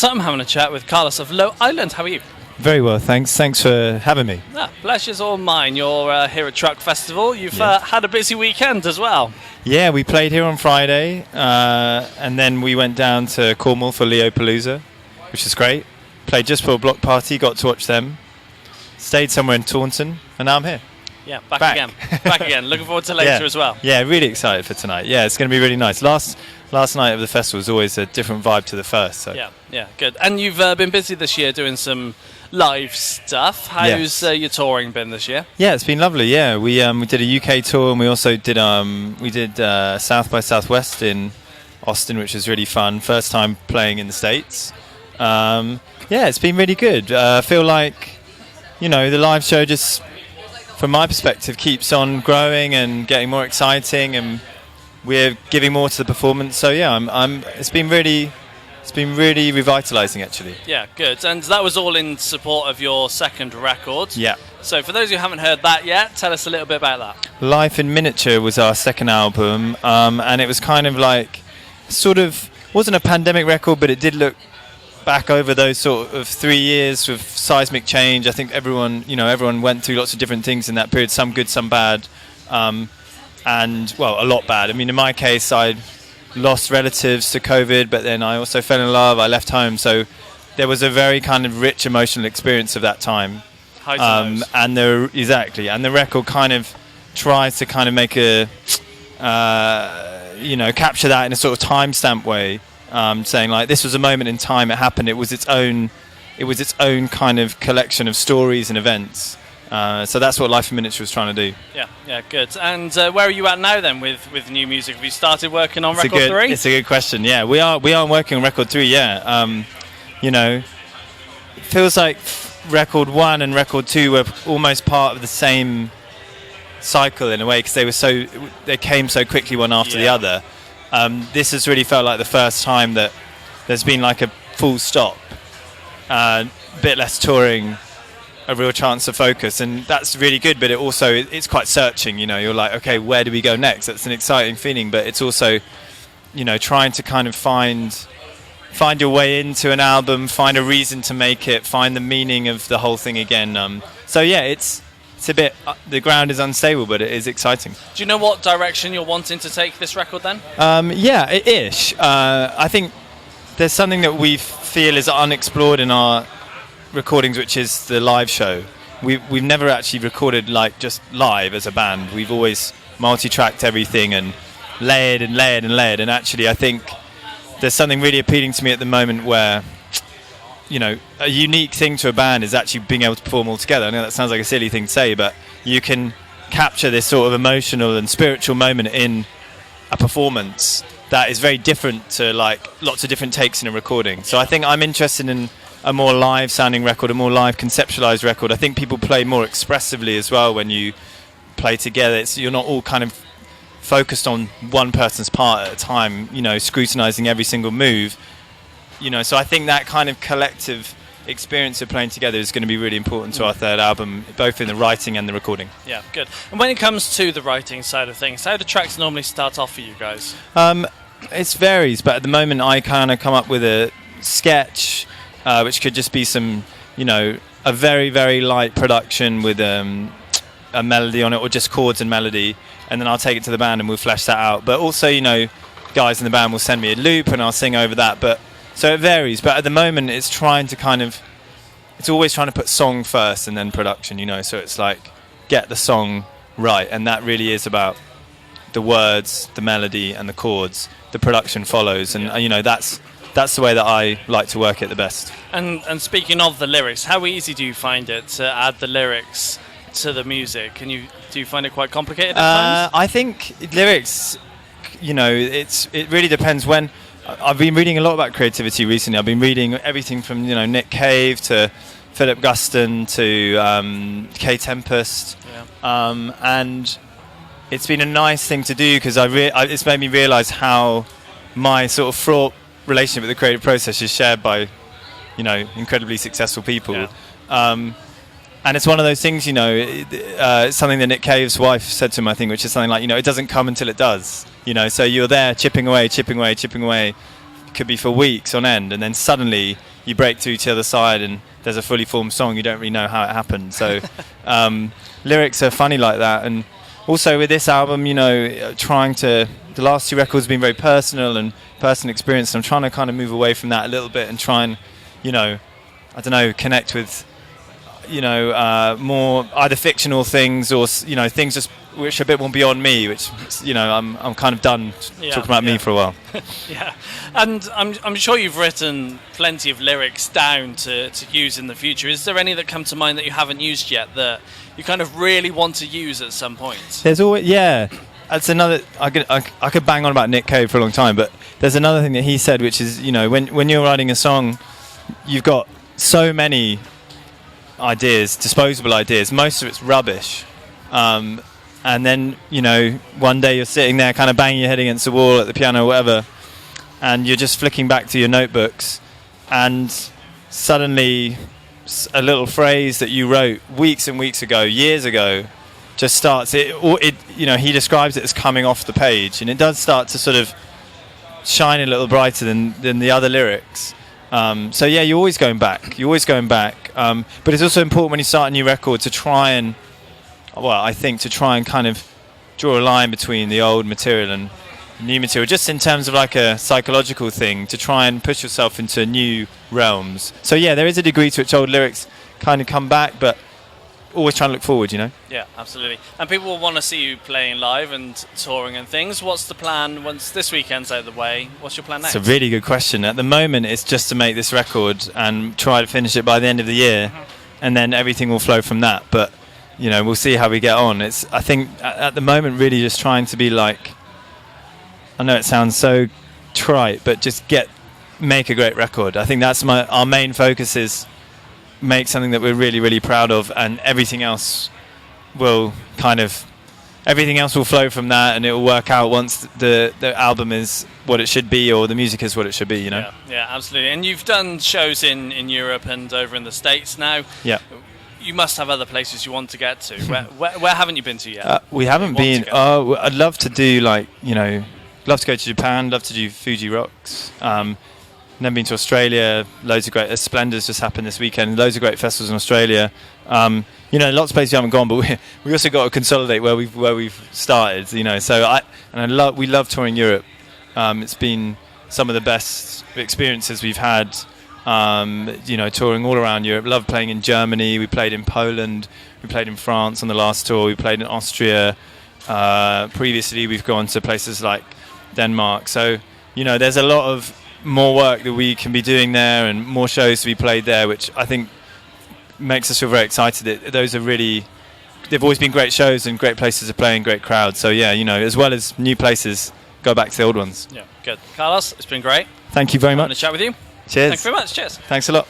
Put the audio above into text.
So I'm having a chat with Carlos of Low Island. How are you? Very well, thanks. Thanks for having me. Pleasure's all mine. You're here at Truck Festival. You've had a busy weekend as well. Yeah, we played here on Friday, and then we went down to Cornwall for Leopalooza, which is great. Played just for a block party, got to watch them. Stayed somewhere in Taunton, and now I'm here. Yeah, back again. Back again. Looking forward to later as well. Yeah, really excited for tonight. Yeah, it's going to be really nice. Last night of the festival was always a different vibe to the first. So. Yeah, good. And you've been busy this year doing some live stuff. How's your touring been this year? Yeah, it's been lovely. Yeah, we did a UK tour, and we also did South by Southwest in Austin, which was really fun. First time playing in the States. Yeah, it's been really good. I feel like, the live show just, from my perspective, keeps on growing and getting more exciting, and we're giving more to the performance. So yeah, it's been really revitalising actually. Yeah, good. And that was all in support of your second record. Yeah. So for those who haven't heard that yet, tell us a little bit about that. Life in Miniature was our second album, and it was kind of like, wasn't a pandemic record, but it did look back over those sort of 3 years of seismic change. I think everyone went through lots of different things in that period, some good, some bad, and a lot bad. I mean, in my case, I lost relatives to COVID, but then I also fell in love. I left home, so there was a very kind of rich emotional experience of that time. And the record kind of tries to kind of make capture that in a sort of timestamp way. Saying like this was a moment in time, it happened, it was its own kind of collection of stories and events. So that's what Life in Miniature was trying to do. Yeah, good. And where are you at now then with new music? Have you started working on record 3? It's a good question. Yeah, we are working on record 3. Yeah, it feels like record 1 and record 2 were almost part of the same cycle in a way, because they came so quickly one after the other. This has really felt like the first time that there's been like a full stop, a bit less touring, a real chance to focus, and that's really good. But it's quite searching. You're like, okay, where do we go next? That's an exciting feeling, but it's also, trying to kind of find your way into an album, find a reason to make it, find the meaning of the whole thing again. So yeah, it's a bit, the ground is unstable, but it is exciting. Do you know what direction you're wanting to take this record then? Yeah, ish. I think there's something that we feel is unexplored in our recordings, which is the live show. We've never actually recorded like just live as a band. We've always multi-tracked everything and layered and layered and layered. And actually, I think there's something really appealing to me at the moment where, a unique thing to a band is actually being able to perform all together. I know that sounds like a silly thing to say, but you can capture this sort of emotional and spiritual moment in a performance that is very different to like lots of different takes in a recording. So I think I'm interested in a more live sounding record, a more live conceptualized record. I think people play more expressively as well when you play together. You're not all kind of focused on one person's part at a time, scrutinizing every single move. So I think that kind of collective experience of playing together is going to be really important to our third album, both in the writing and the recording. Yeah, good. And when it comes to the writing side of things, how do tracks normally start off for you guys? It varies, but at the moment I kind of come up with a sketch, which could just be some, a very, very light production with a melody on it, or just chords and melody, and then I'll take it to the band and we'll flesh that out. But also, guys in the band will send me a loop and I'll sing over that. So it varies, but at the moment it's always trying to put song first and then production, so it's like get the song right, and that really is about the words, the melody and the chords. The production follows, and that's the way that I like to work it the best. And speaking of the lyrics, how easy do you find it to add the lyrics to the music? Do you find it quite complicated at times? I think lyrics, it really depends. When I've been reading a lot about creativity recently. I've been reading everything from Nick Cave to Philip Guston to Kay Tempest, and it's been a nice thing to do because it's made me realise how my sort of fraught relationship with the creative process is shared by incredibly successful people. And it's one of those things, it's something that Nick Cave's wife said to him, I think, which is something like, it doesn't come until it does. So you're there chipping away, could be for weeks on end, and then suddenly you break through to the other side and there's a fully formed song. You don't really know how it happened. So lyrics are funny like that. And also with this album, you know, the last 2 records have been very personal and personal experience. And I'm trying to kind of move away from that a little bit and try and, you know, I don't know, connect with, you know, more either fictional things or, you know, things just which are a bit more beyond me, which, you know, I'm kind of done talking about me for a while. Yeah, and I'm sure you've written plenty of lyrics down to use in the future. Is there any that come to mind that you haven't used yet that you kind of really want to use at some point? There's always, yeah. That's another. I could bang on about Nick Cave for a long time, but there's another thing that he said, which is, you know, when you're writing a song, you've got so many ideas, disposable ideas. Most of it's rubbish. And then, you know, one day you're sitting there kind of banging your head against the wall at the piano or whatever, and you're just flicking back to your notebooks, and suddenly a little phrase that you wrote weeks and weeks ago, years ago, just starts, you know, he describes it as coming off the page, and it does start to sort of shine a little brighter than the other lyrics. So yeah, you're always going back. But it's also important when you start a new record to try and kind of draw a line between the old material and new material, just in terms of like a psychological thing, to try and push yourself into new realms. So yeah, there is a degree to which old lyrics kind of come back, but always trying to look forward, you know? Yeah, absolutely. And people will want to see you playing live and touring and things. What's the plan once this weekend's out of the way? What's your plan next? It's a really good question. At the moment, it's just to make this record and try to finish it by the end of the year, and then everything will flow from that. But you know, we'll see how we get on. I think at the moment, really just trying to be like, I know it sounds so trite, but just make a great record. I think that's our main focus, is make something that we're really, really proud of, and everything else will flow from that, and it will work out once the album is what it should be, or the music is what it should be, you know? Yeah, absolutely. And you've done shows in Europe and over in the States now. Yeah. You must have other places you want to get to. Where haven't you been to yet? We haven't been. I'd love to do, like, you know, love to go to Japan, love to do Fuji Rocks. Never been to Australia. Loads of great. Splendour's just happened this weekend. Loads of great festivals in Australia. You know, lots of places we haven't gone, but we also got to consolidate where we've started. You know, so we love touring Europe. It's been some of the best experiences we've had. You know, touring all around Europe. Love playing in Germany. We played in Poland. We played in France on the last tour. We played in Austria. Previously, we've gone to places like Denmark. So, you know, there's a lot of more work that we can be doing there, and more shows to be played there, which I think makes us feel very excited. Those are really, they've always been great shows and great places to play and great crowds. So yeah, you know, as well as new places, go back to the old ones. Yeah, good. Carlos, it's been great. Thank you very much. To chat with you. Cheers. Thanks very much. Cheers. Thanks a lot.